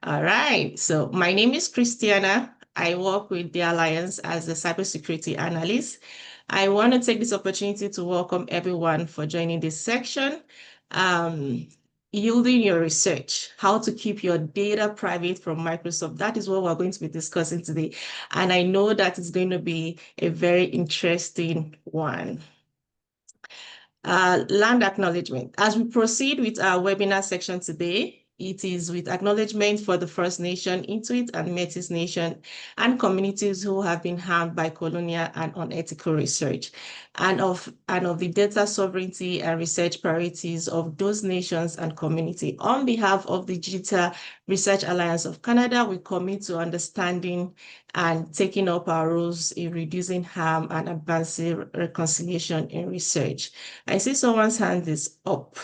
All right. So my name is Christiana. I work with the Alliance as a cybersecurity analyst. I want to take this opportunity to welcome everyone for joining this section. Um, Yielding your research, how to keep your data private from Microsoft. That is what we're going to be discussing today. And I know that it's going to be a very interesting one. Land acknowledgement. As we proceed with our webinar section today, it is with acknowledgement for the First Nation, Inuit and Métis Nation, and communities who have been harmed by colonial and unethical research, and of the data sovereignty and research priorities of those nations and community. On behalf of the Digital Research Alliance of Canada, we commit to understanding and taking up our roles in reducing harm and advancing reconciliation in research. I see someone's hand is up.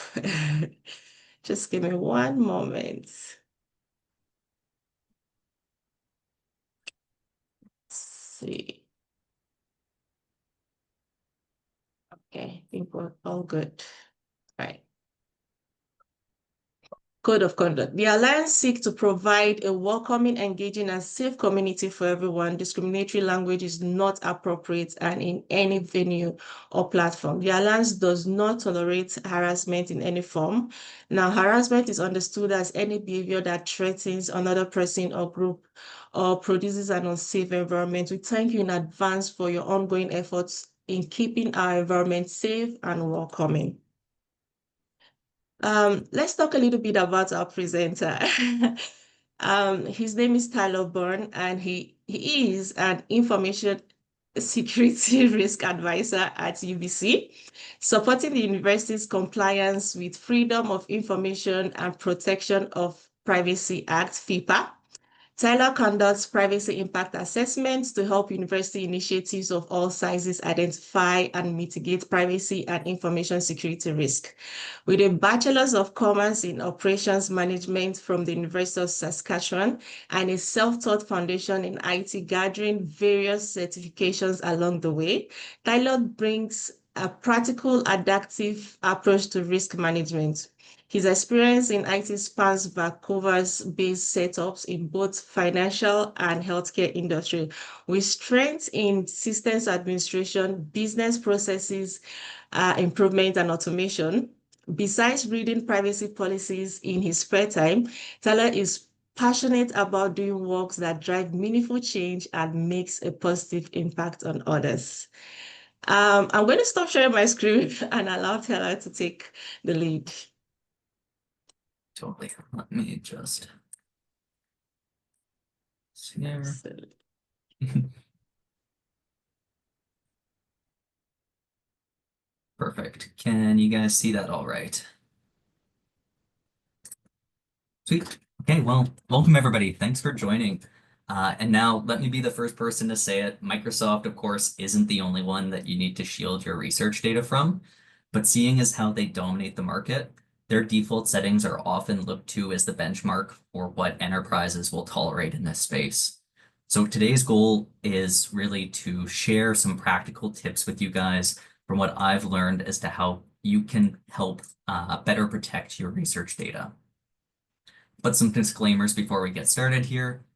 Just give me one moment. Let's see. Okay, I think we're all good. All right. Code of conduct. The Alliance seeks to provide a welcoming, engaging, and safe community for everyone. Discriminatory language is not appropriate and in any venue or platform. The Alliance does not tolerate harassment in any form. Now, harassment is understood as any behavior that threatens another person or group or produces an unsafe environment. We thank you in advance for your ongoing efforts in keeping our environment safe and welcoming. Let's talk a little bit about our presenter. His name is Tyler Byrne, and he is an information security risk advisor at UBC, supporting the university's compliance with Freedom of Information and Protection of Privacy Act, FIPA. Tyler conducts privacy impact assessments to help university initiatives of all sizes identify and mitigate privacy and information security risk. With a Bachelor's of Commerce in Operations Management from the University of Saskatchewan and a self-taught foundation in IT, gathering various certifications along the way, Tyler brings a practical, adaptive approach to risk management. His experience in IT spans Vancouver's-based setups in both financial and healthcare industry, with strengths in systems administration, business processes, improvement, and automation. Besides reading privacy policies in his spare time, Tyler is passionate about doing works that drive meaningful change and makes a positive impact on others. I'm going to stop sharing my screen and allow Tyler to take the lead. Totally. Let me just share. Perfect. Can you guys see that all right? Sweet. Okay, well, welcome everybody. Thanks for joining. And now let me be the first person to say it. Microsoft, of course, isn't the only one that you need to shield your research data from, but seeing as how they dominate the market, their default settings are often looked to as the benchmark for what enterprises will tolerate in this space. So today's goal is really to share some practical tips with you guys from what I've learned as to how you can help better protect your research data. But some disclaimers before we get started here.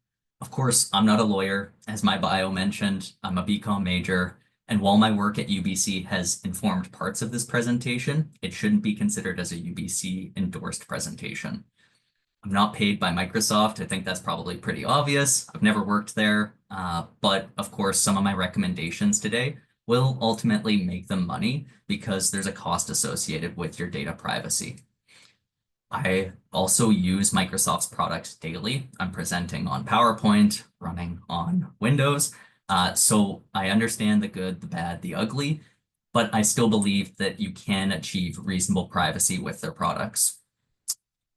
Of course, I'm not a lawyer. As my bio mentioned, I'm a BCom major. And while my work at UBC has informed parts of this presentation, it shouldn't be considered as a UBC endorsed presentation. I'm not paid by Microsoft. I think that's probably pretty obvious. I've never worked there, but of course, some of my recommendations today will ultimately make them money because there's a cost associated with your data privacy. I also use Microsoft's product daily. I'm presenting on PowerPoint, running on Windows. So I understand the good, the bad, the ugly, but I still believe that you can achieve reasonable privacy with their products.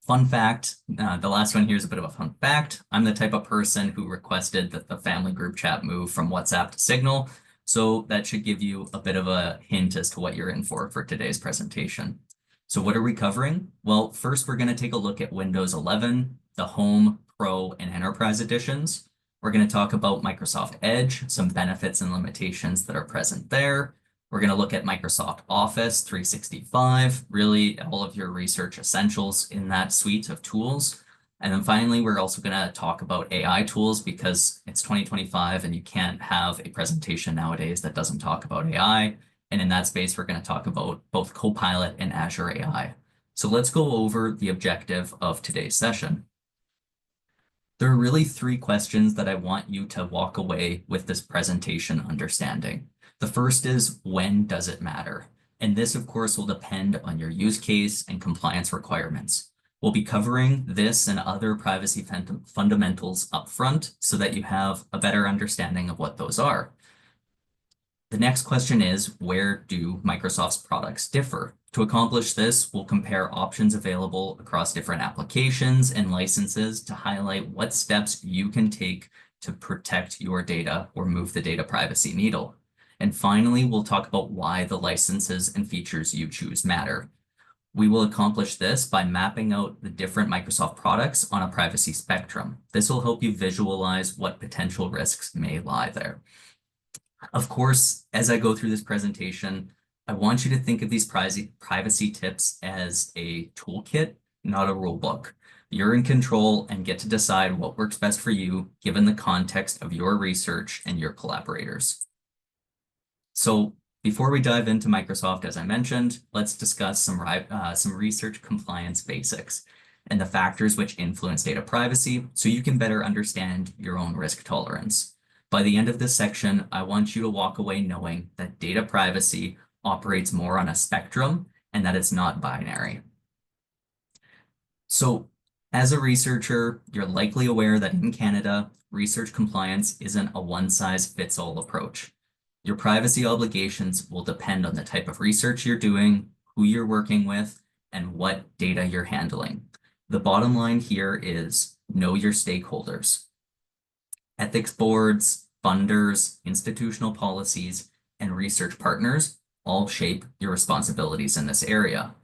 Fun fact, the last one here is a bit of a fun fact. I'm the type of person who requested that the family group chat move from WhatsApp to Signal. So that should give you a bit of a hint as to what you're in for today's presentation. So what are we covering? Well, first we're going to take a look at Windows 11, the Home, Pro, and Enterprise editions. We're going to talk about Microsoft Edge, some benefits and limitations that are present there. We're going to look at Microsoft Office 365, really all of your research essentials in that suite of tools. And then finally, we're also going to talk about AI tools because it's 2025 and you can't have a presentation nowadays that doesn't talk about AI. And in that space, we're going to talk about both Copilot and Azure AI. So let's go over the objective of today's session. There are really three questions that I want you to walk away with this presentation understanding. The first is, when does it matter? And this, of course, will depend on your use case and compliance requirements. We'll be covering this and other privacy fundamentals up front so that you have a better understanding of what those are. The next question is, where do Microsoft's products differ? To accomplish this, we'll compare options available across different applications and licenses to highlight what steps you can take to protect your data or move the data privacy needle. And finally, we'll talk about why the licenses and features you choose matter. We will accomplish this by mapping out the different Microsoft products on a privacy spectrum. This will help you visualize what potential risks may lie there. Of course, as I go through this presentation, I want you to think of these privacy tips as a toolkit, not a rule book. You're in control and get to decide what works best for you, given the context of your research and your collaborators. So before we dive into Microsoft, as I mentioned, let's discuss some research compliance basics and the factors which influence data privacy so you can better understand your own risk tolerance. By the end of this section, I want you to walk away knowing that data privacy operates more on a spectrum and that it's not binary. So as a researcher, you're likely aware that in Canada, research compliance isn't a one-size-fits-all approach. Your privacy obligations will depend on the type of research you're doing, who you're working with, and what data you're handling. The bottom line here is know your stakeholders. Ethics boards, funders, institutional policies, and research partners all shape your responsibilities in this area.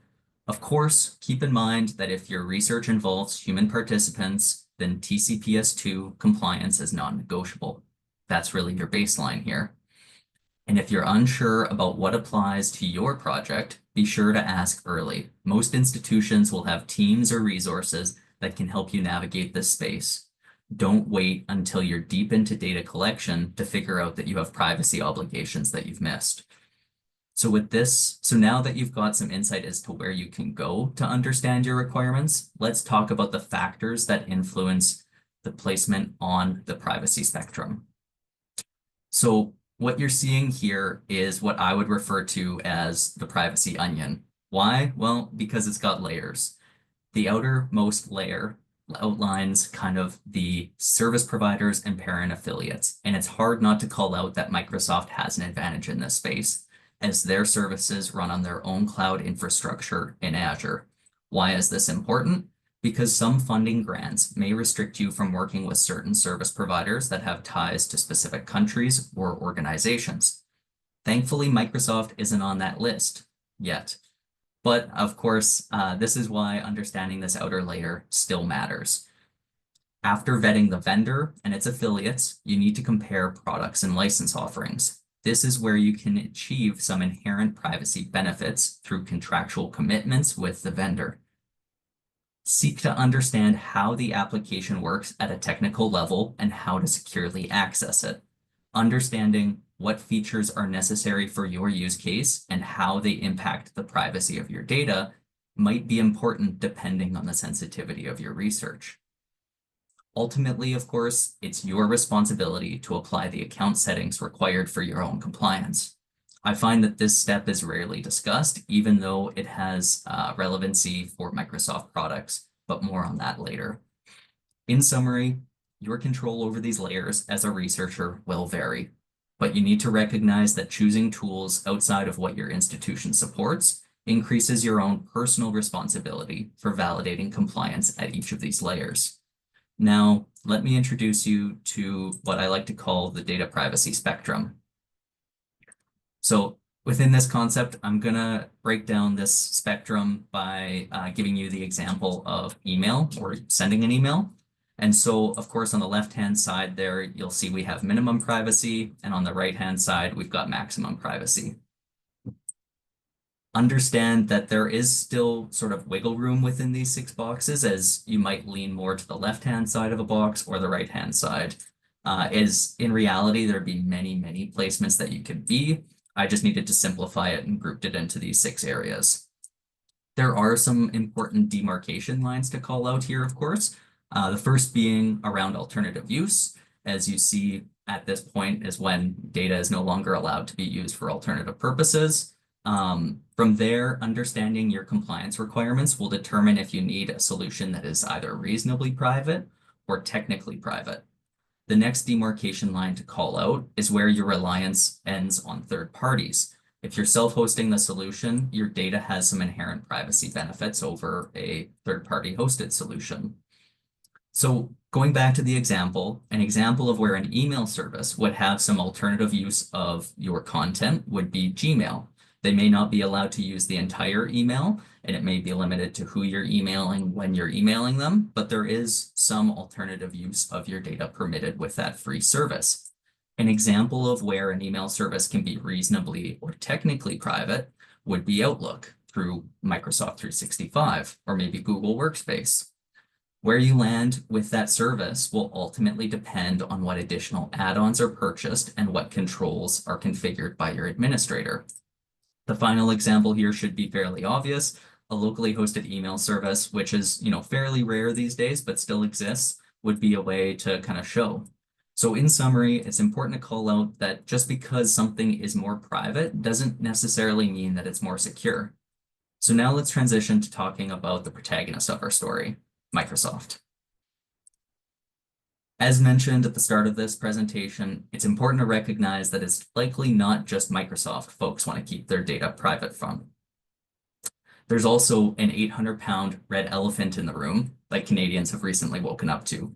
Of course, keep in mind that if your research involves human participants, then TCPS2 compliance is non-negotiable. That's really your baseline here. And if you're unsure about what applies to your project, be sure to ask early. Most institutions will have teams or resources that can help you navigate this space. Don't wait until you're deep into data collection to figure out that you have privacy obligations that you've missed. So now that you've got some insight as to where you can go to understand your requirements, let's talk about the factors that influence the placement on the privacy spectrum. So what you're seeing here is what I would refer to as the privacy onion. Why? Well, because it's got layers. The outermost layer outlines kind of the service providers and parent affiliates. And it's hard not to call out that Microsoft has an advantage in this space, as their services run on their own cloud infrastructure in Azure. Why is this important? Because some funding grants may restrict you from working with certain service providers that have ties to specific countries or organizations. Thankfully, Microsoft isn't on that list yet. But of course, this is why understanding this outer layer still matters. After vetting the vendor and its affiliates, you need to compare products and license offerings. This is where you can achieve some inherent privacy benefits through contractual commitments with the vendor. Seek to understand how the application works at a technical level and how to securely access it. Understanding what features are necessary for your use case and how they impact the privacy of your data might be important depending on the sensitivity of your research. Ultimately, of course, it's your responsibility to apply the account settings required for your own compliance. I find that this step is rarely discussed, even though it has relevancy for Microsoft products, but more on that later. In summary, your control over these layers as a researcher will vary, but you need to recognize that choosing tools outside of what your institution supports increases your own personal responsibility for validating compliance at each of these layers. Now, let me introduce you to what I like to call the data privacy spectrum. So within this concept, I'm going to break down this spectrum by giving you the example of email or sending an email. And so, of course, on the left-hand side there, you'll see we have minimum privacy, and on the right-hand side, we've got maximum privacy. Understand that there is still sort of wiggle room within these 6 boxes, as you might lean more to the left-hand side of a box or the right-hand side. As in reality, there'd be many, many placements that you could be. I just needed to simplify it and grouped it into these 6 areas. There are some important demarcation lines to call out here, of course. The first being around alternative use. As you see at this point is when data is no longer allowed to be used for alternative purposes. From there, understanding your compliance requirements will determine if you need a solution that is either reasonably private or technically private. The next demarcation line to call out is where your reliance ends on third parties. If you're self-hosting the solution, your data has some inherent privacy benefits over a third-party hosted solution. So going back to the example, an example of where an email service would have some alternative use of your content would be Gmail. They may not be allowed to use the entire email, and it may be limited to who you're emailing when you're emailing them, but there is some alternative use of your data permitted with that free service. An example of where an email service can be reasonably or technically private would be Outlook through Microsoft 365 or maybe Google Workspace. Where you land with that service will ultimately depend on what additional add-ons are purchased and what controls are configured by your administrator. The final example here should be fairly obvious. A locally hosted email service, which is, fairly rare these days, but still exists, would be a way to kind of show. So in summary, it's important to call out that just because something is more private doesn't necessarily mean that it's more secure. So now let's transition to talking about the protagonist of our story, Microsoft. As mentioned at the start of this presentation, it's important to recognize that it's likely not just Microsoft folks want to keep their data private from. There's also an 800-pound red elephant in the room that Canadians have recently woken up to.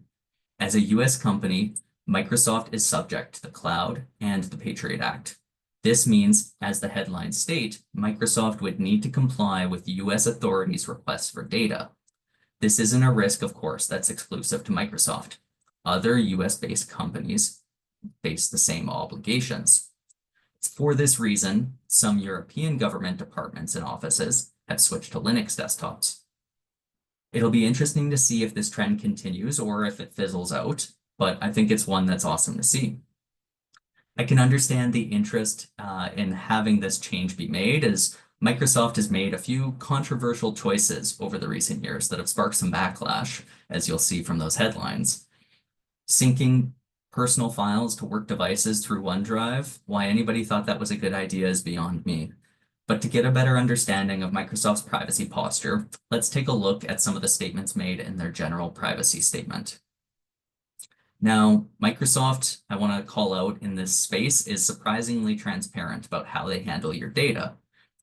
As a US company, Microsoft is subject to the cloud and the Patriot Act. This means, as the headlines state, Microsoft would need to comply with US authorities' requests for data. This isn't a risk, of course, that's exclusive to Microsoft. Other US-based companies face the same obligations. For this reason, some European government departments and offices have switched to Linux desktops. It'll be interesting to see if this trend continues or if it fizzles out, but I think it's one that's awesome to see. I can understand the interest in having this change be made, as Microsoft has made a few controversial choices over the recent years that have sparked some backlash, as you'll see from those headlines. Syncing personal files to work devices through OneDrive, why anybody thought that was a good idea is beyond me. But to get a better understanding of Microsoft's privacy posture, let's take a look at some of the statements made in their general privacy statement. Now, Microsoft, I want to call out in this space, is surprisingly transparent about how they handle your data.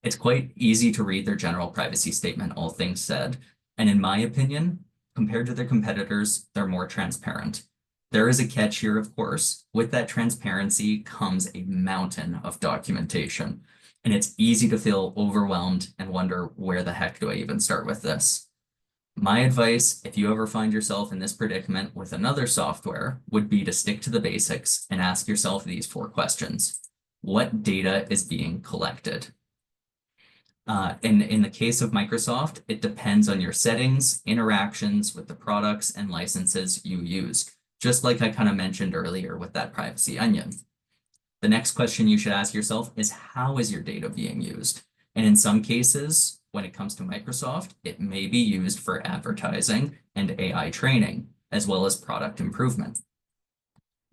It's quite easy to read their general privacy statement, all things said, and in my opinion, compared to their competitors, they're more transparent. There is a catch here, of course. With that transparency comes a mountain of documentation, and it's easy to feel overwhelmed and wonder, where the heck do I even start with this? My advice, if you ever find yourself in this predicament with another software, would be to stick to the basics and ask yourself these 4 questions. What data is being collected? In the case of Microsoft, it depends on your settings, interactions with the products and licenses you use, just like I kind of mentioned earlier with that privacy onion. The next question you should ask yourself is, how is your data being used? And in some cases, when it comes to Microsoft, it may be used for advertising and AI training, as well as product improvement.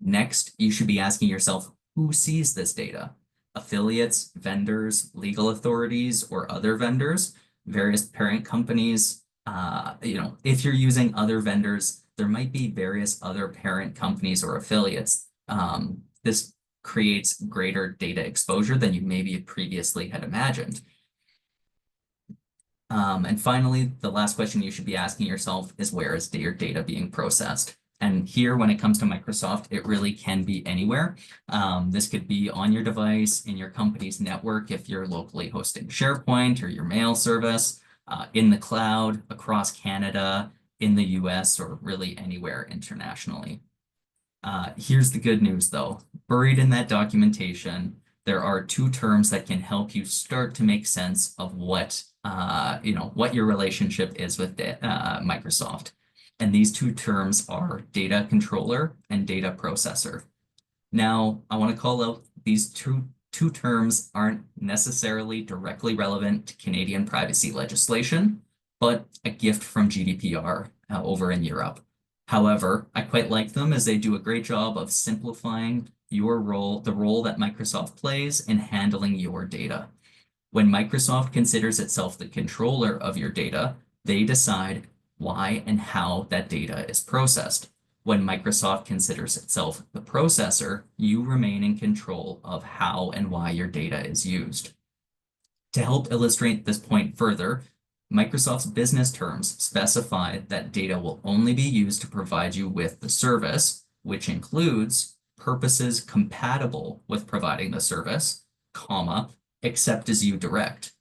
Next, you should be asking yourself, who sees this data? Affiliates, vendors, legal authorities, or other vendors, various parent companies. If you're using other vendors, there might be various other parent companies or affiliates. This creates greater data exposure than you maybe previously had imagined. And finally, the last question you should be asking yourself is, where is your data being processed? And here, when it comes to Microsoft, it really can be anywhere. This could be on your device, in your company's network, if you're locally hosting SharePoint or your mail service, in the cloud, across Canada, in the US, or really anywhere internationally. Here's the good news, though. Buried in that documentation, there are two terms that can help you start to make sense of what your relationship is with Microsoft. And these two terms are data controller and data processor. Now, I want to call out these two terms aren't necessarily directly relevant to Canadian privacy legislation, but a gift from GDPR over in Europe. However, I quite like them as they do a great job of simplifying your role, the role that Microsoft plays in handling your data. When Microsoft considers itself the controller of your data, they decide why and how that data is processed. When Microsoft considers itself the processor, you remain in control of how and why your data is used. To help illustrate this point further, Microsoft's business terms specify that data will only be used to provide you with the service, which includes purposes compatible with providing the service, comma, except as you direct.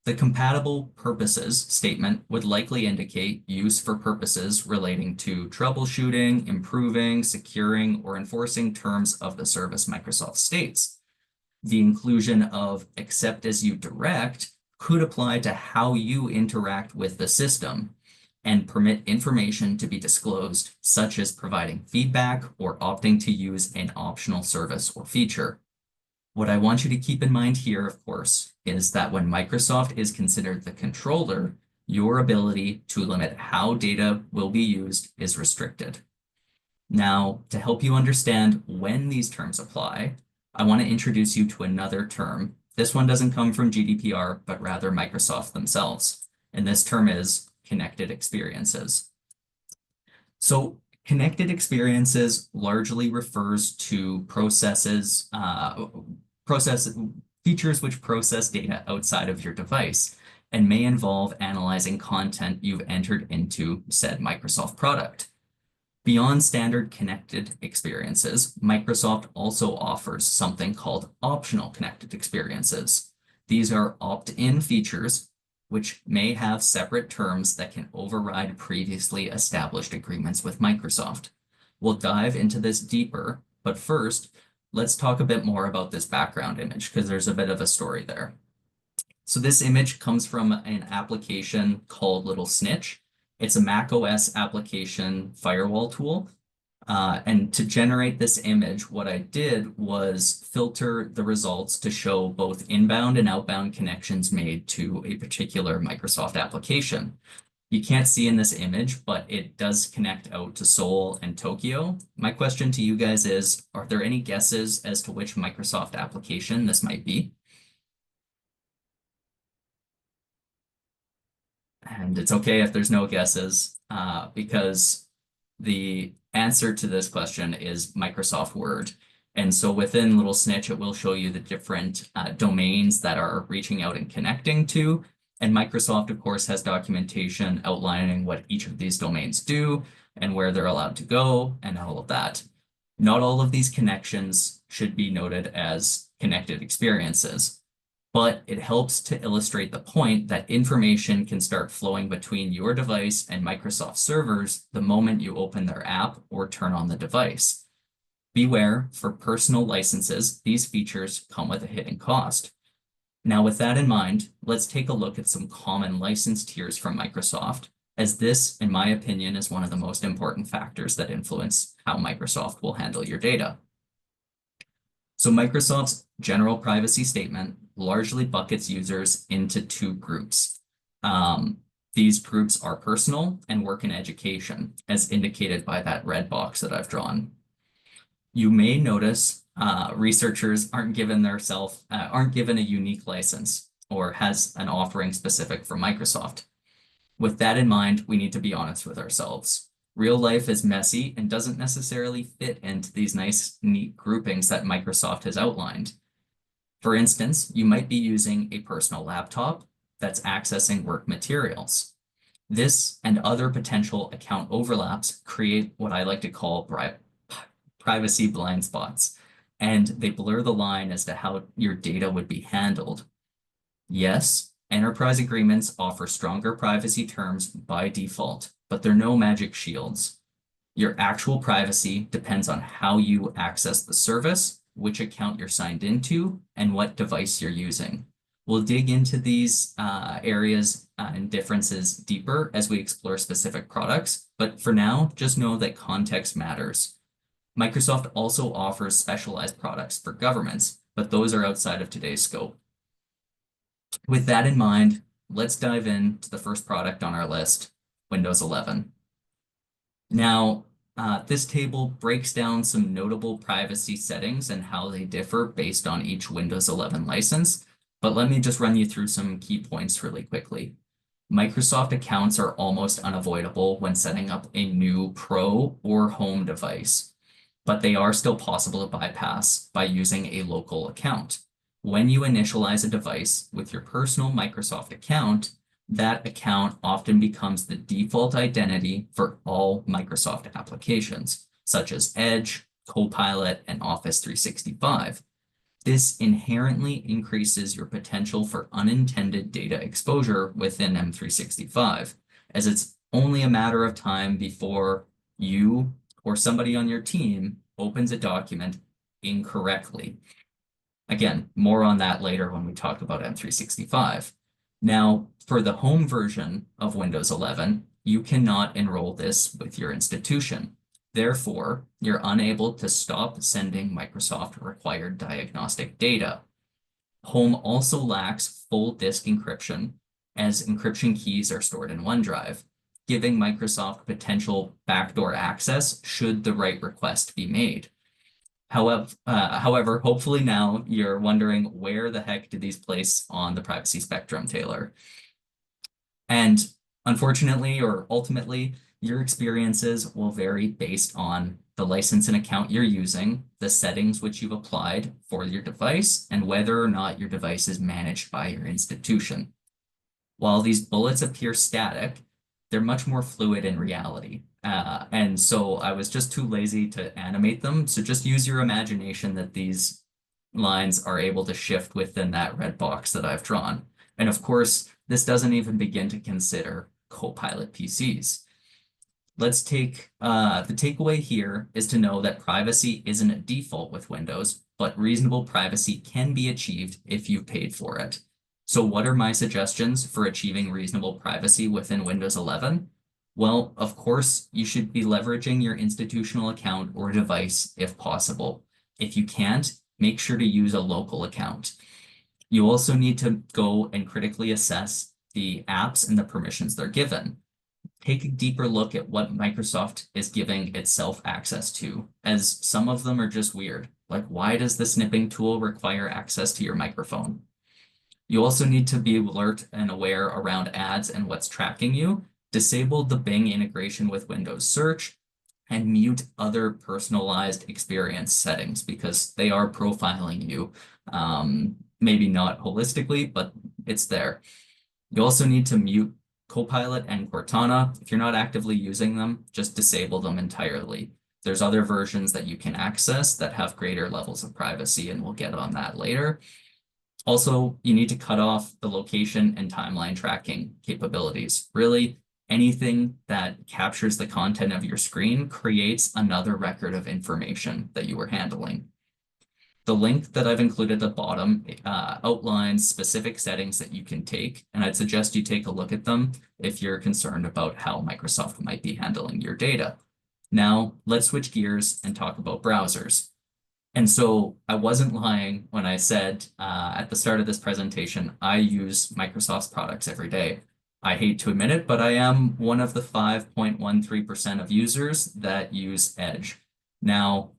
The compatible purposes statement would likely indicate use for purposes relating to troubleshooting, improving, securing, or enforcing terms of the service Microsoft states. The inclusion of except as you direct could apply to how you interact with the system and permit information to be disclosed, such as providing feedback or opting to use an optional service or feature. What I want you to keep in mind here, of course, is that when Microsoft is considered the controller, your ability to limit how data will be used is restricted. Now, to help you understand when these terms apply, I want to introduce you to another term. This one doesn't come from GDPR, but rather Microsoft themselves. And this term is connected experiences. So connected experiences largely refers to features which process data outside of your device and may involve analyzing content you've entered into said Microsoft product. Beyond standard connected experiences, Microsoft also offers something called optional connected experiences. These are opt-in features which may have separate terms that can override previously established agreements with Microsoft. We'll dive into this deeper, but first, let's talk a bit more about this background image because there's a bit of a story there. So this image comes from an application called Little Snitch. It's a Mac OS application firewall tool. And to generate this image, what I did was filter the results to show both inbound and outbound connections made to a particular Microsoft application. You can't see in this image, but it does connect out to Seoul and Tokyo. My question to you guys is, are there any guesses as to which Microsoft application this might be? And it's okay if there's no guesses, because the answer to this question is Microsoft Word. And so within Little Snitch, it will show you the different domains that are reaching out and connecting to. And Microsoft, of course, has documentation outlining what each of these domains do and where they're allowed to go and all of that. Not all of these connections should be noted as connected experiences, but it helps to illustrate the point that information can start flowing between your device and Microsoft servers the moment you open their app or turn on the device. Beware, for personal licenses, these features come with a hidden cost. Now, with that in mind, let's take a look at some common license tiers from Microsoft, as this, in my opinion, is one of the most important factors that influence how Microsoft will handle your data. So Microsoft's general privacy statement largely buckets users into two groups. These groups are personal and work in education, as indicated by that red box that I've drawn. You may notice researchers aren't given a unique license or has an offering specific for Microsoft. With that in mind, we need to be honest with ourselves. Real life is messy and doesn't necessarily fit into these nice, neat groupings that Microsoft has outlined. For instance, you might be using a personal laptop that's accessing work materials. This and other potential account overlaps create what I like to call privacy blind spots, and they blur the line as to how your data would be handled. Yes, enterprise agreements offer stronger privacy terms by default, but they're no magic shields. Your actual privacy depends on how you access the service which account you're signed into, and what device you're using. We'll dig into these areas and differences deeper as we explore specific products, but for now, just know that context matters. Microsoft also offers specialized products for governments, but those are outside of today's scope. With that in mind, let's dive into the first product on our list, Windows 11. Now, this table breaks down some notable privacy settings and how they differ based on each Windows 11 license, but let me just run you through some key points really quickly. Microsoft accounts are almost unavoidable when setting up a new Pro or home device, but they are still possible to bypass by using a local account. When you initialize a device with your personal Microsoft account, that account often becomes the default identity for all Microsoft applications, such as Edge, Copilot, and Office 365. This inherently increases your potential for unintended data exposure within M365, as it's only a matter of time before you or somebody on your team opens a document incorrectly. Again, more on that later when we talk about M365. Now, for the home version of Windows 11, you cannot enroll this with your institution. Therefore, you're unable to stop sending Microsoft required diagnostic data. Home also lacks full disk encryption, as encryption keys are stored in OneDrive, giving Microsoft potential backdoor access should the right request be made. However, hopefully now you're wondering where the heck did these place on the privacy spectrum, Taylor? And unfortunately, or ultimately, your experiences will vary based on the license and account you're using, the settings which you've applied for your device, and whether or not your device is managed by your institution. While these bullets appear static, they're much more fluid in reality. And so I was just too lazy to animate them. So just use your imagination that these lines are able to shift within that red box that I've drawn. And of course, this doesn't even begin to consider Copilot PCs. Let's take the takeaway here is to know that privacy isn't a default with Windows, but reasonable privacy can be achieved if you've paid for it. So what are my suggestions for achieving reasonable privacy within Windows 11? Well, of course, you should be leveraging your institutional account or device if possible. If you can't, make sure to use a local account. You also need to go and critically assess the apps and the permissions they're given. Take a deeper look at what Microsoft is giving itself access to, as some of them are just weird. Like, why does the snipping tool require access to your microphone? You also need to be alert and aware around ads and what's tracking you. Disable the Bing integration with Windows Search and mute other personalized experience settings because they are profiling you. Maybe not holistically, but it's there. You also need to mute Copilot and Cortana. If you're not actively using them, just disable them entirely. There's other versions that you can access that have greater levels of privacy, and we'll get on that later. Also, you need to cut off the location and timeline tracking capabilities. Really, anything that captures the content of your screen creates another record of information that you were handling. The link that I've included at the bottom outlines specific settings that you can take, and I'd suggest you take a look at them if you're concerned about how Microsoft might be handling your data. Now, let's switch gears and talk about browsers. And so I wasn't lying when I said at the start of this presentation, I use Microsoft's products every day. I hate to admit it, but I am one of the 5.13% of users that use Edge. Now,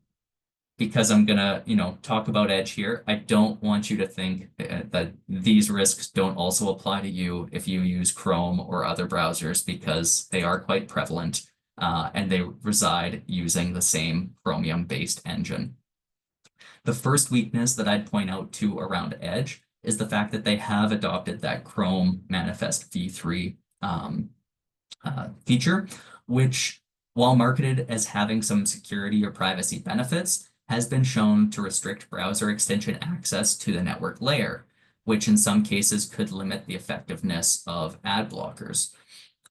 because I'm gonna, talk about Edge here, I don't want you to think that these risks don't also apply to you if you use Chrome or other browsers, because they are quite prevalent and they reside using the same Chromium-based engine. The first weakness that I'd point out to around Edge is the fact that they have adopted that Chrome Manifest v3 feature, which, while marketed as having some security or privacy benefits, has been shown to restrict browser extension access to the network layer, which in some cases could limit the effectiveness of ad blockers.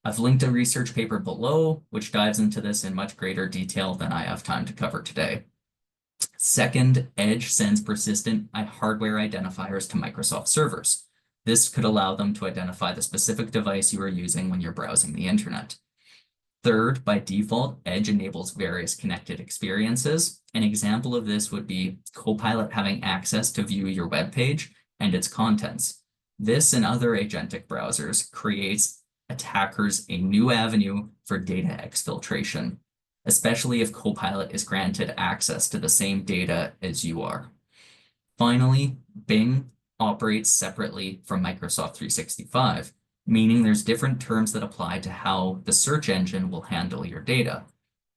I've linked a research paper below, which dives into this in much greater detail than I have time to cover today. Second, Edge sends persistent hardware identifiers to Microsoft servers. This could allow them to identify the specific device you are using when you're browsing the internet. Third, by default, Edge enables various connected experiences. An example of this would be Copilot having access to view your web page and its contents. This and other agentic browsers creates attackers a new avenue for data exfiltration, especially if Copilot is granted access to the same data as you are. Finally, Bing operates separately from Microsoft 365, meaning there's different terms that apply to how the search engine will handle your data.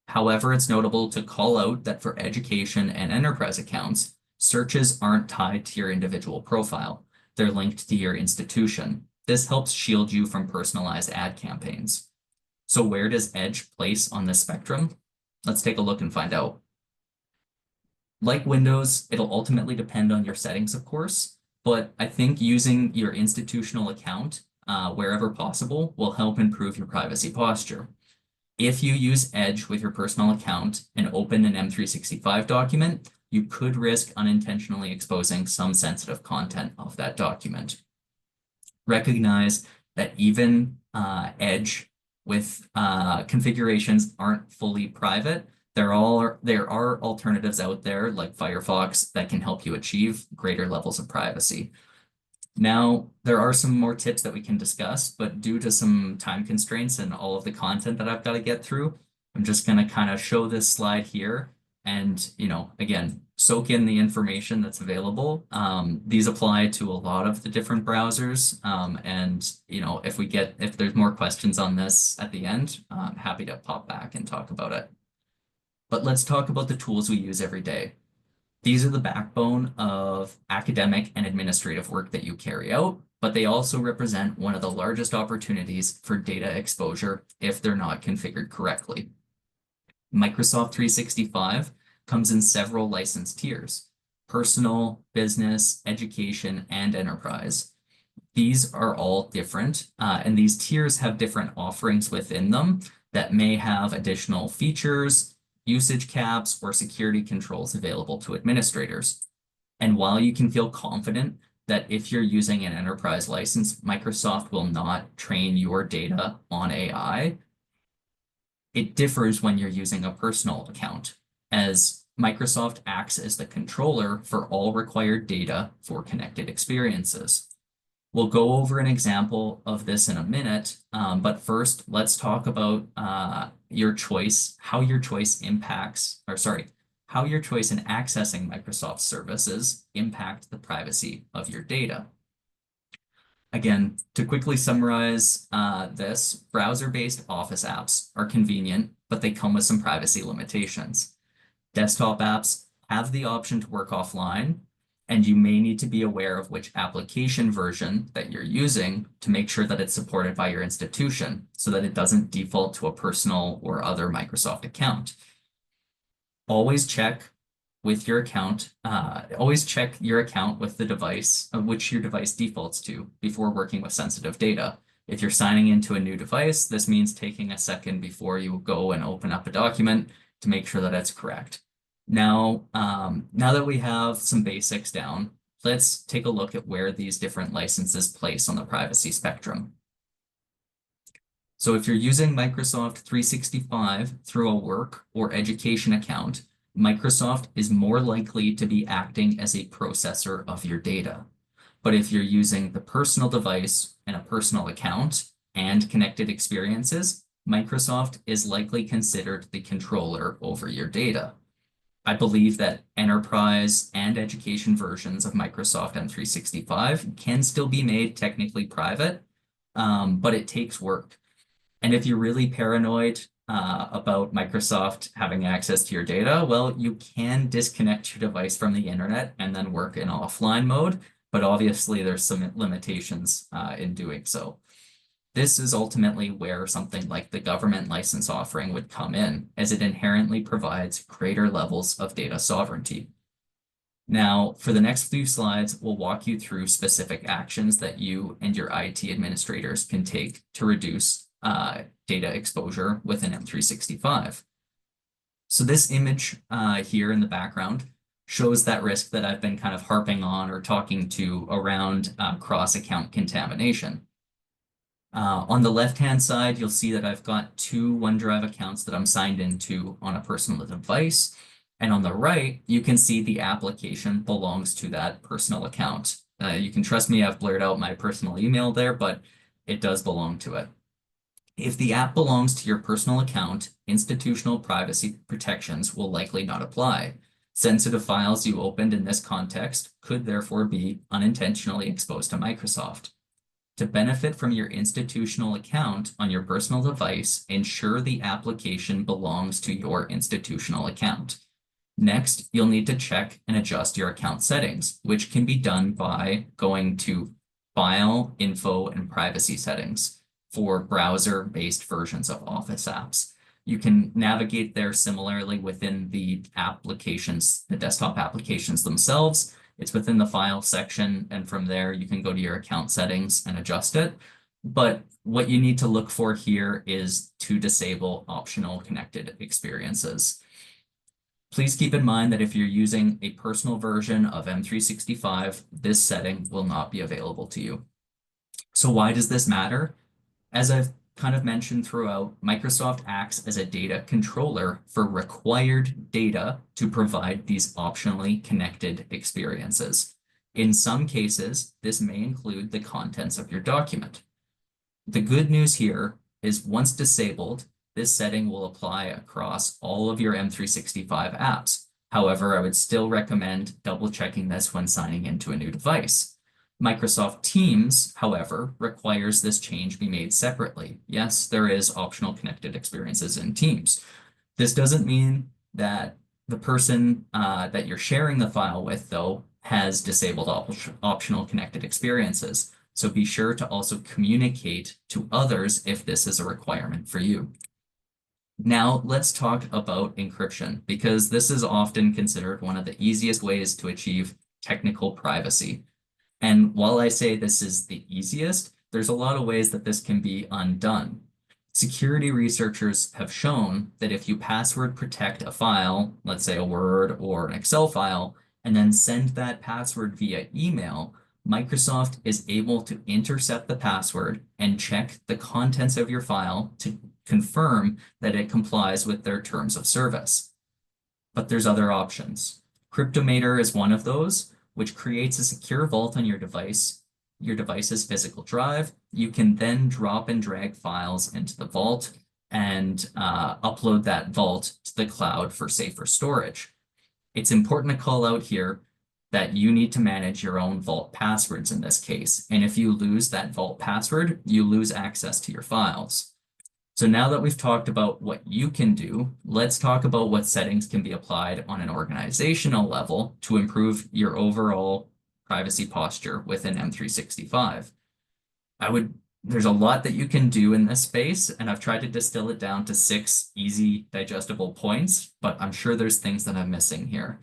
However, it's notable to call out that for education and enterprise accounts, searches aren't tied to your individual profile. They're linked to your institution. This helps shield you from personalized ad campaigns. So where does Edge place on this spectrum? Let's take a look and find out. Like Windows, it'll ultimately depend on your settings, of course, but I think using your institutional account wherever possible will help improve your privacy posture. If you use Edge with your personal account and open an M365 document, you could risk unintentionally exposing some sensitive content of that document. Recognize that even Edge with configurations aren't fully private. There are alternatives out there like Firefox that can help you achieve greater levels of privacy. Now, there are some more tips that we can discuss, but due to some time constraints and all of the content that I've got to get through, I'm just going to kind of show this slide here and, again, soak in the information that's available. These apply to a lot of the different browsers. And, if there's more questions on this at the end, I'm happy to pop back and talk about it. But let's talk about the tools we use every day. These are the backbone of academic and administrative work that you carry out, but they also represent one of the largest opportunities for data exposure if they're not configured correctly. Microsoft 365 comes in several license tiers: personal, business, education, and enterprise. These are all different, and these tiers have different offerings within them that may have additional features, usage caps, or security controls available to administrators. And while you can feel confident that if you're using an enterprise license, Microsoft will not train your data on AI, it differs when you're using a personal account, as Microsoft acts as the controller for all required data for connected experiences. We'll go over an example of this in a minute, but first, let's talk about your choice, how your choice in accessing Microsoft services impact the privacy of your data. Again, to quickly summarize this, browser-based Office apps are convenient, but they come with some privacy limitations. Desktop apps have the option to work offline, and you may need to be aware of which application version that you're using to make sure that it's supported by your institution so that it doesn't default to a personal or other Microsoft account. Always check with your account, with the device of which your device defaults to before working with sensitive data. If you're signing into a new device, this means taking a second before you go and open up a document to make sure that it's correct. Now that we have some basics down, let's take a look at where these different licenses place on the privacy spectrum. So if you're using Microsoft 365 through a work or education account, Microsoft is more likely to be acting as a processor of your data. But if you're using the personal device and a personal account and connected experiences, Microsoft is likely considered the controller over your data. I believe that enterprise and education versions of Microsoft M365 can still be made technically private, but it takes work. And if you're really paranoid about Microsoft having access to your data, well, you can disconnect your device from the internet and then work in offline mode, but obviously there's some limitations in doing so. This is ultimately where something like the government license offering would come in, as it inherently provides greater levels of data sovereignty. Now, for the next few slides, we'll walk you through specific actions that you and your IT administrators can take to reduce data exposure within M365. So this image here in the background shows that risk that I've been kind of harping on or talking to around cross-account contamination. On the left-hand side, you'll see that I've got two OneDrive accounts that I'm signed into on a personal device. And on the right, you can see the application belongs to that personal account. You can trust me, I've blurred out my personal email there, but it does belong to it. If the app belongs to your personal account, institutional privacy protections will likely not apply. Sensitive files you opened in this context could therefore be unintentionally exposed to Microsoft. To benefit from your institutional account on your personal device, ensure the application belongs to your institutional account. Next, you'll need to check and adjust your account settings, which can be done by going to File, Info, and Privacy Settings for browser-based versions of Office apps. You can navigate there similarly within the applications, the desktop applications themselves. It's within the File section, and from there you can go to your account settings and adjust it. But what you need to look for here is to disable optional connected experiences. Please keep in mind that if you're using a personal version of M365, this setting will not be available to you. So why does this matter? As I've kind of mentioned throughout, Microsoft acts as a data controller for required data to provide these optionally connected experiences. In some cases, this may include the contents of your document. The good news here is once disabled, this setting will apply across all of your M365 apps. However, I would still recommend double checking this when signing into a new device. Microsoft Teams, however, requires this change be made separately. Yes, there is optional connected experiences in Teams. This doesn't mean that the person that you're sharing the file with, though, has disabled optional connected experiences. So be sure to also communicate to others if this is a requirement for you. Now let's talk about encryption, because this is often considered one of the easiest ways to achieve technical privacy. And while I say this is the easiest, there's a lot of ways that this can be undone. Security researchers have shown that if you password protect a file, let's say a Word or an Excel file, and then send that password via email, Microsoft is able to intercept the password and check the contents of your file to confirm that it complies with their terms of service. But there's other options. Cryptomator is one of those, which creates a secure vault on your device's physical drive. You can then drop and drag files into the vault and upload that vault to the cloud for safer storage. It's important to call out here that you need to manage your own vault passwords in this case. And if you lose that vault password, you lose access to your files. So now that we've talked about what you can do, let's talk about what settings can be applied on an organizational level to improve your overall privacy posture within M365. There's a lot that you can do in this space, and I've tried to distill it down to 6 easy digestible points, but I'm sure there's things that I'm missing here.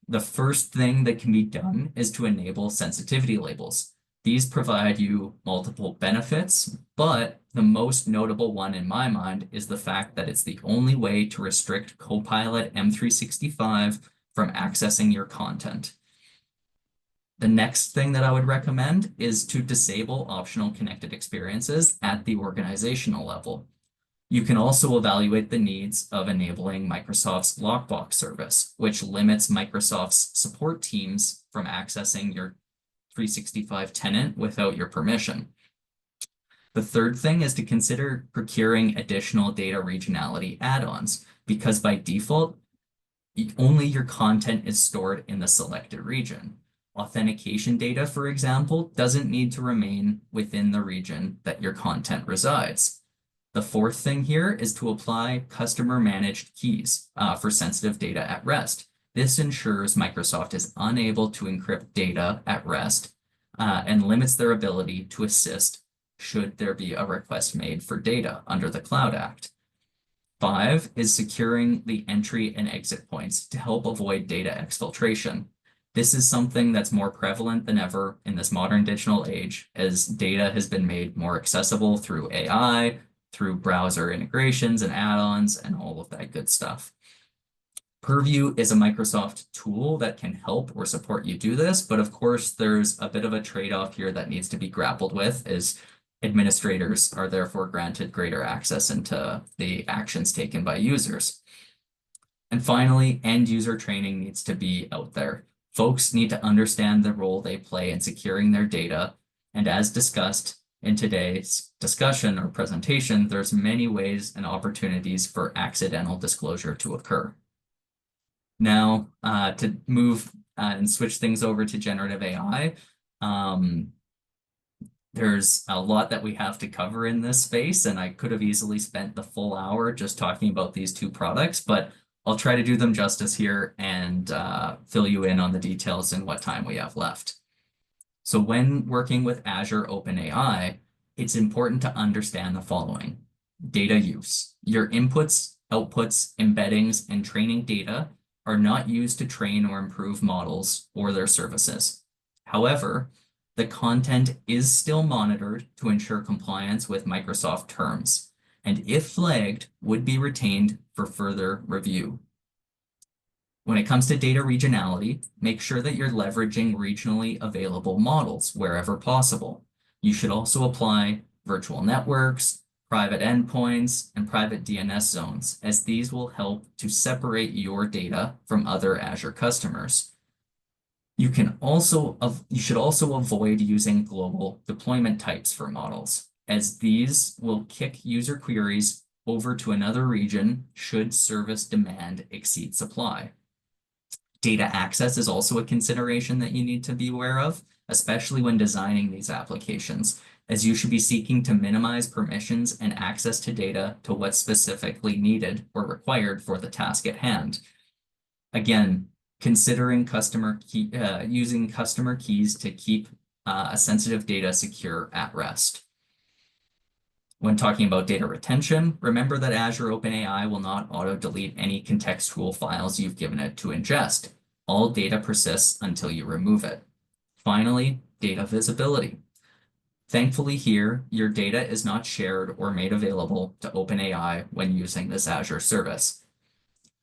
The first thing that can be done is to enable sensitivity labels. These provide you multiple benefits, but the most notable one in my mind is the fact that it's the only way to restrict Copilot M365 from accessing your content. The next thing that I would recommend is to disable optional connected experiences at the organizational level. You can also evaluate the needs of enabling Microsoft's Lockbox service, which limits Microsoft's support teams from accessing your 365 tenant without your permission. The third thing is to consider procuring additional data regionality add-ons, because by default, only your content is stored in the selected region. Authentication data, for example, doesn't need to remain within the region that your content resides. The fourth thing here is to apply customer managed keys for sensitive data at rest. This ensures Microsoft is unable to encrypt data at rest and limits their ability to assist should there be a request made for data under the Cloud Act. 5 is securing the entry and exit points to help avoid data exfiltration. This is something that's more prevalent than ever in this modern digital age, as data has been made more accessible through AI, through browser integrations and add-ons, and all of that good stuff. Purview is a Microsoft tool that can help or support you do this, but of course, there's a bit of a trade-off here that needs to be grappled with, is administrators are therefore granted greater access into the actions taken by users. And finally, end user training needs to be out there. Folks need to understand the role they play in securing their data. And as discussed in today's discussion or presentation, there's many ways and opportunities for accidental disclosure to occur. Now, to move and switch things over to generative AI, there's a lot that we have to cover in this space, and I could have easily spent the full hour just talking about these two products, but I'll try to do them justice here and fill you in on the details in what time we have left. So when working with Azure OpenAI, it's important to understand the following. Data use. Your inputs, outputs, embeddings, and training data are not used to train or improve models or their services. However, the content is still monitored to ensure compliance with Microsoft terms, and if flagged, would be retained for further review. When it comes to data regionality, make sure that you're leveraging regionally available models wherever possible. You should also apply virtual networks, private endpoints, and private DNS zones, as these will help to separate your data from other Azure customers. You should also avoid using global deployment types for models, as these will kick user queries over to another region should service demand exceed supply. Data access is also a consideration that you need to be aware of, especially when designing these applications, as you should be seeking to minimize permissions and access to data to what's specifically needed or required for the task at hand. Again, considering using customer keys to keep sensitive data secure at rest. When talking about data retention, remember that Azure OpenAI will not auto-delete any contextual files you've given it to ingest. All data persists until you remove it. Finally, data visibility. Thankfully here, your data is not shared or made available to OpenAI when using this Azure service.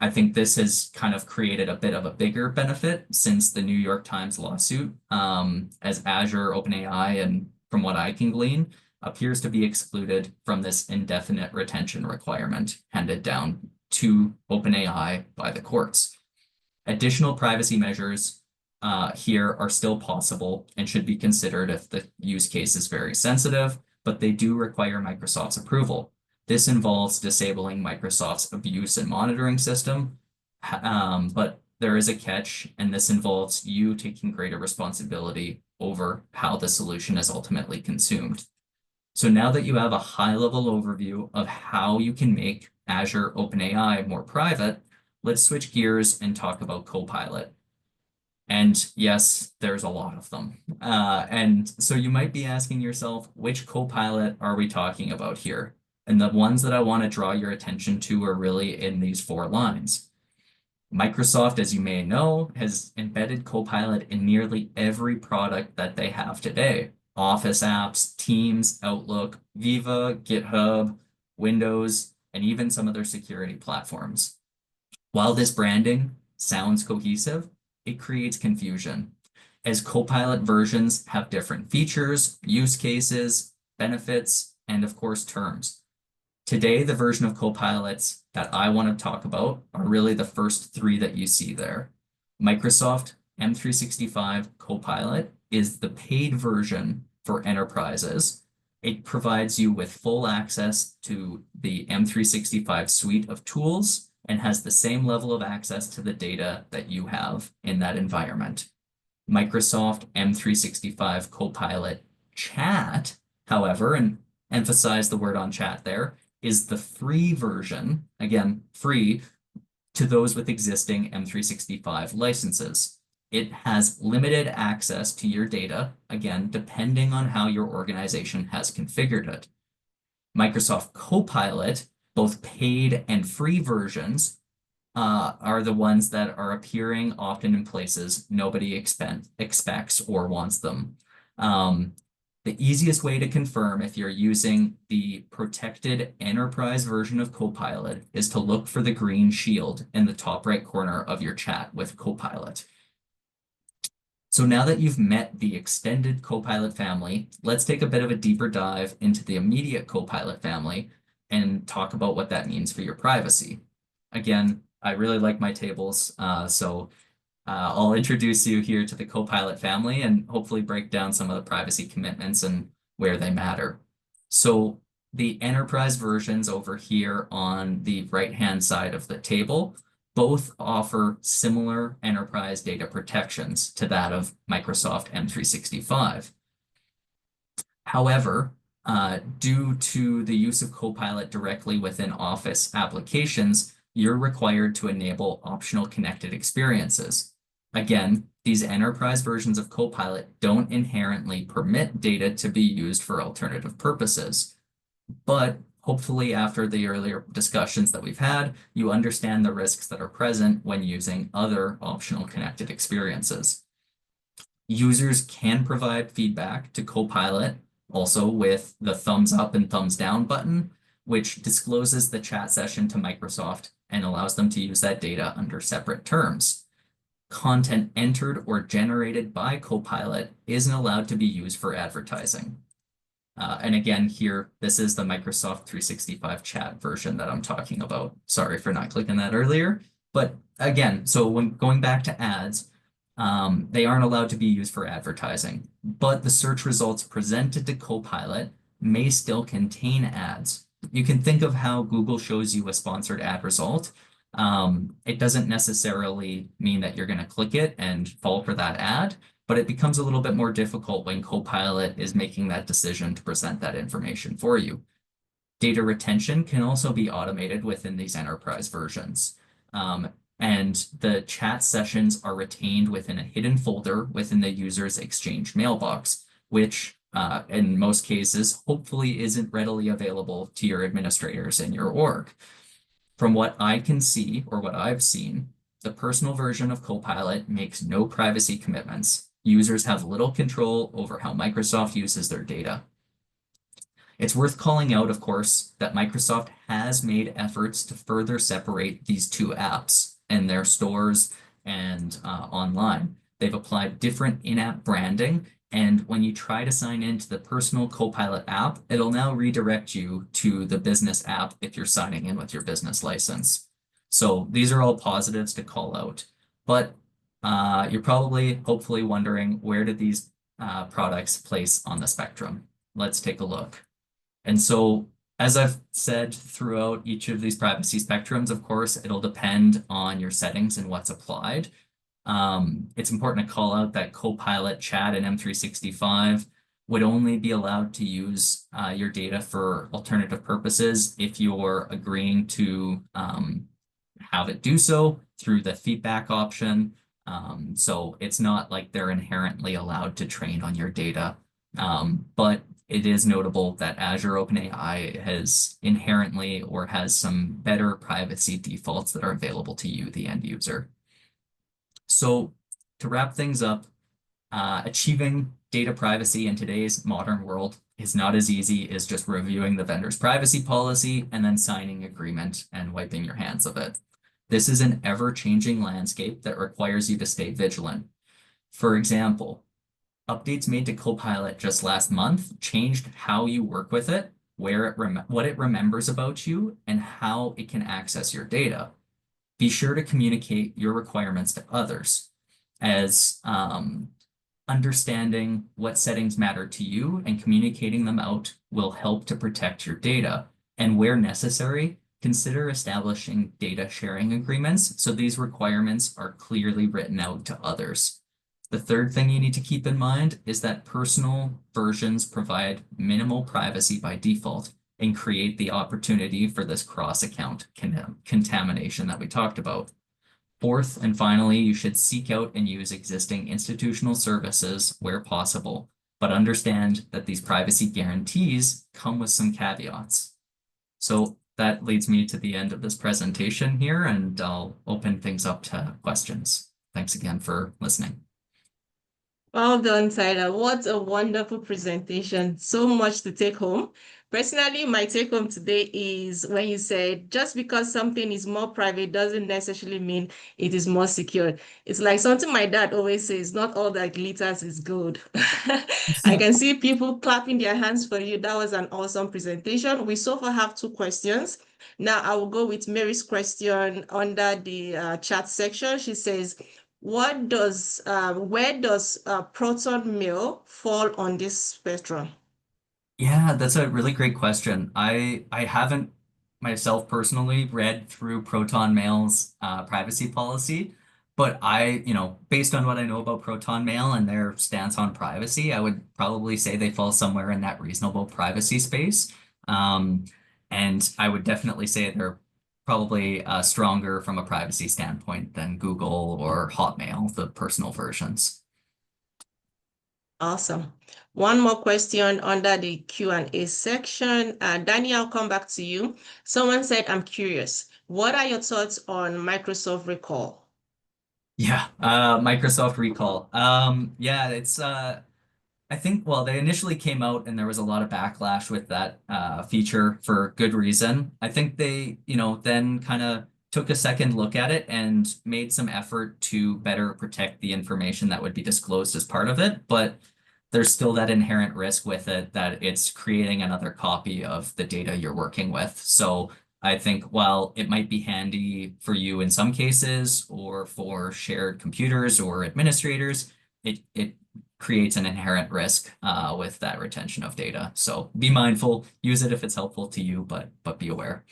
I think this has kind of created a bit of a bigger benefit since the New York Times lawsuit, as Azure, OpenAI, and from what I can glean, appears to be excluded from this indefinite retention requirement handed down to OpenAI by the courts. Additional privacy measures here are still possible and should be considered if the use case is very sensitive, but they do require Microsoft's approval. This involves disabling Microsoft's abuse and monitoring system, but there is a catch, and this involves you taking greater responsibility over how the solution is ultimately consumed. So now that you have a high-level overview of how you can make Azure OpenAI more private, let's switch gears and talk about Copilot. And yes, there's a lot of them. And so you might be asking yourself, which Copilot are we talking about here? And the ones that I want to draw your attention to are really in these 4 lines. Microsoft, as you may know, has embedded Copilot in nearly every product that they have today. Office apps, Teams, Outlook, Viva, GitHub, Windows, and even some of their security platforms. While this branding sounds cohesive, it creates confusion, as Copilot versions have different features, use cases, benefits, and of course, terms. Today, the version of Copilots that I want to talk about are really the first 3 that you see there. Microsoft M365 Copilot is the paid version for enterprises. It provides you with full access to the M365 suite of tools and has the same level of access to the data that you have in that environment. Microsoft M365 Copilot Chat, however, and emphasize the word on chat there, is the free version, again, free, to those with existing M365 licenses. It has limited access to your data, again, depending on how your organization has configured it. Microsoft Copilot, both paid and free versions, are the ones that are appearing often in places nobody expects or wants them. The easiest way to confirm if you're using the protected enterprise version of Copilot is to look for the green shield in the top right corner of your chat with Copilot. So now that you've met the extended Copilot family, let's take a bit of a deeper dive into the immediate Copilot family and talk about what that means for your privacy. Again, I really like my tables, so I'll introduce you here to the Copilot family and hopefully break down some of the privacy commitments and where they matter. So the enterprise versions over here on the right-hand side of the table both offer similar enterprise data protections to that of Microsoft M365. However, due to the use of Copilot directly within Office applications, you're required to enable optional connected experiences. Again, these enterprise versions of Copilot don't inherently permit data to be used for alternative purposes. But hopefully after the earlier discussions that we've had, you understand the risks that are present when using other optional connected experiences. Users can provide feedback to Copilot also with the thumbs up and thumbs down button, which discloses the chat session to Microsoft and allows them to use that data under separate terms. Content entered or generated by Copilot isn't allowed to be used for advertising. And again, here, this is the Microsoft 365 chat version that I'm talking about. Sorry for not clicking that earlier. But again, so when going back to ads, they aren't allowed to be used for advertising, but the search results presented to Copilot may still contain ads. You can think of how Google shows you a sponsored ad result. It doesn't necessarily mean that you're going to click it and fall for that ad, but it becomes a little bit more difficult when Copilot is making that decision to present that information for you. Data retention can also be automated within these enterprise versions. And the chat sessions are retained within a hidden folder within the user's Exchange mailbox, which in most cases, hopefully isn't readily available to your administrators in your org. From what I can see, or what I've seen, the personal version of Copilot makes no privacy commitments. Users have little control over how Microsoft uses their data. It's worth calling out, of course, that Microsoft has made efforts to further separate these two apps in their stores and online. They've applied different in-app branding, and when you try to sign into the personal Copilot app, it'll now redirect you to the business app if you're signing in with your business license. So these are all positives to call out. But you're probably, hopefully wondering, where did these products place on the spectrum? Let's take a look. And so, as I've said throughout each of these privacy spectrums, of course, it'll depend on your settings and what's applied. It's important to call out that Copilot Chat and M365 would only be allowed to use your data for alternative purposes if you're agreeing to have it do so through the feedback option. So it's not like they're inherently allowed to train on your data. But it is notable that Azure OpenAI has inherently or has some better privacy defaults that are available to you, the end user. So to wrap things up, achieving data privacy in today's modern world is not as easy as just reviewing the vendor's privacy policy and then signing agreement and wiping your hands of it. This is an ever-changing landscape that requires you to stay vigilant. For example, updates made to Copilot just last month changed how you work with it, what it remembers about you, and how it can access your data. Be sure to communicate your requirements to others, as understanding what settings matter to you and communicating them out will help to protect your data. And where necessary, consider establishing data sharing agreements so these requirements are clearly written out to others. The third thing you need to keep in mind is that personal versions provide minimal privacy by default and create the opportunity for this cross-account contamination that we talked about. Fourth, and finally, you should seek out and use existing institutional services where possible, but understand that these privacy guarantees come with some caveats. So that leads me to the end of this presentation here, and I'll open things up to questions. Thanks again for listening. Well done, Tyler. What a wonderful presentation. So much to take home. Personally, my take home today is when you said just because something is more private doesn't necessarily mean it is more secure. It's like something my dad always says, not all that glitters is gold. I can see people clapping their hands for you. That was an awesome presentation. We so far have two questions. Now I will go with Mary's question under the chat section. She says, where does proton mail fall on this spectrum? Yeah, that's a really great question. I haven't myself personally read through Proton Mail's privacy policy, but based on what I know about Proton Mail and their stance on privacy, I would probably say they fall somewhere in that reasonable privacy space. Um, and I would definitely say they're probably stronger from a privacy standpoint than Google or Hotmail, the personal versions. Awesome. One more question under the Q&A section. Danny, I'll come back to you. Someone said, I'm curious, what are your thoughts on Microsoft Recall? Yeah, Microsoft Recall. Yeah, it's I think, well, they initially came out and there was a lot of backlash with that feature for good reason. I think they, then kind of took a second look at it and made some effort to better protect the information that would be disclosed as part of it. But there's still that inherent risk with it that it's creating another copy of the data you're working with. So I think while it might be handy for you in some cases or for shared computers or administrators, it creates an inherent risk with that retention of data. So be mindful, use it if it's helpful to you, but be aware.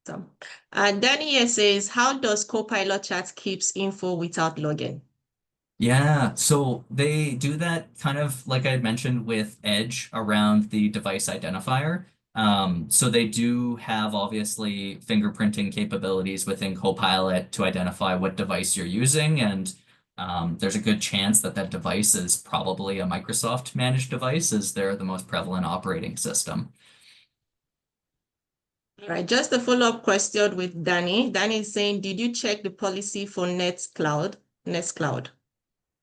So, Danny here says, how does Copilot chat keeps info without login? Yeah, so they do that kind of like I had mentioned with Edge around the device identifier. So they do have obviously fingerprinting capabilities within Copilot to identify what device you're using, and there's a good chance that that device is probably a Microsoft managed device, as they're the most prevalent operating system. All right, just a follow-up question with Danny. Danny is saying, did you check the policy for Nextcloud? Nextcloud.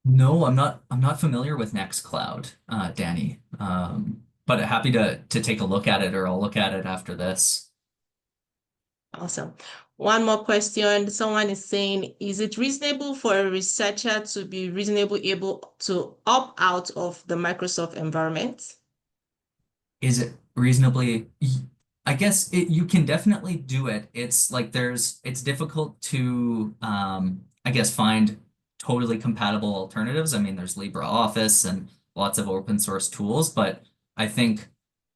No, I'm not familiar with Nextcloud, Danny. But happy to take a look at it, or I'll look at it after this. Awesome. One more question. Someone is saying, is it reasonable for a researcher to be reasonably able to opt out of the Microsoft environment? Is it reasonably? I guess you can definitely do it. It's like it's difficult to I guess find totally compatible alternatives. I mean, there's LibreOffice and lots of open source tools, but I think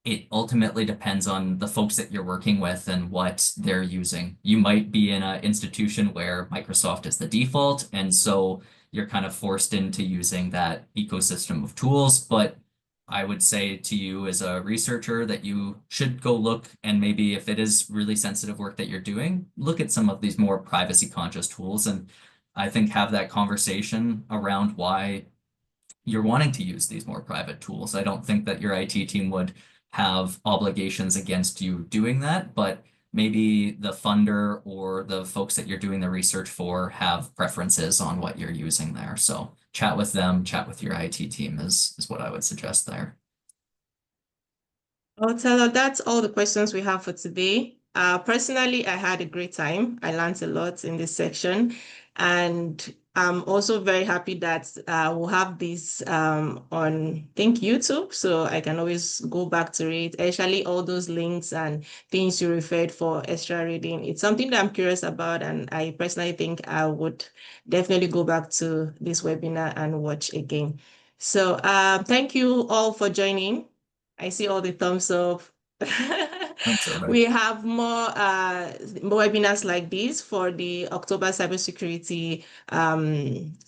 it ultimately depends on the folks that you're working with and what they're using. You might be in an institution where Microsoft is the default, and so you're kind of forced into using that ecosystem of tools, but I would say to you as a researcher that you should go look, and maybe if it is really sensitive work that you're doing, look at some of these more privacy conscious tools, and I think have that conversation around why you're wanting to use these more private tools. I don't think that your IT team would have obligations against you doing that, but maybe the funder or the folks that you're doing the research for have preferences on what you're using there. So chat with them, chat with your IT team is what I would suggest there. Oh, Taylor, that's all the questions we have for today. Personally, I had a great time. I learned a lot in this section, and I'm also very happy that we'll have this on, I think, YouTube, so I can always go back to it, especially all those links and things you referred for extra reading. It's something that I'm curious about, and I personally think I would definitely go back to this webinar and watch again. So thank you all for joining. I see all the thumbs up. Thanks, everybody. We have more webinars like this for the October cybersecurity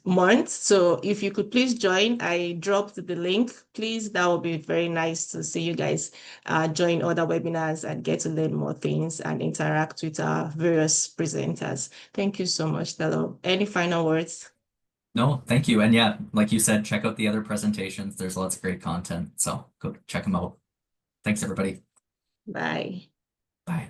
month. So if you could please join, I dropped the link. Please, that would be very nice to see you guys join other webinars and get to learn more things and interact with our various presenters. Thank you so much, Stella. Any final words? No, thank you. And yeah, like you said, check out the other presentations. There's lots of great content. So go check them out. Thanks, everybody. Bye. Bye.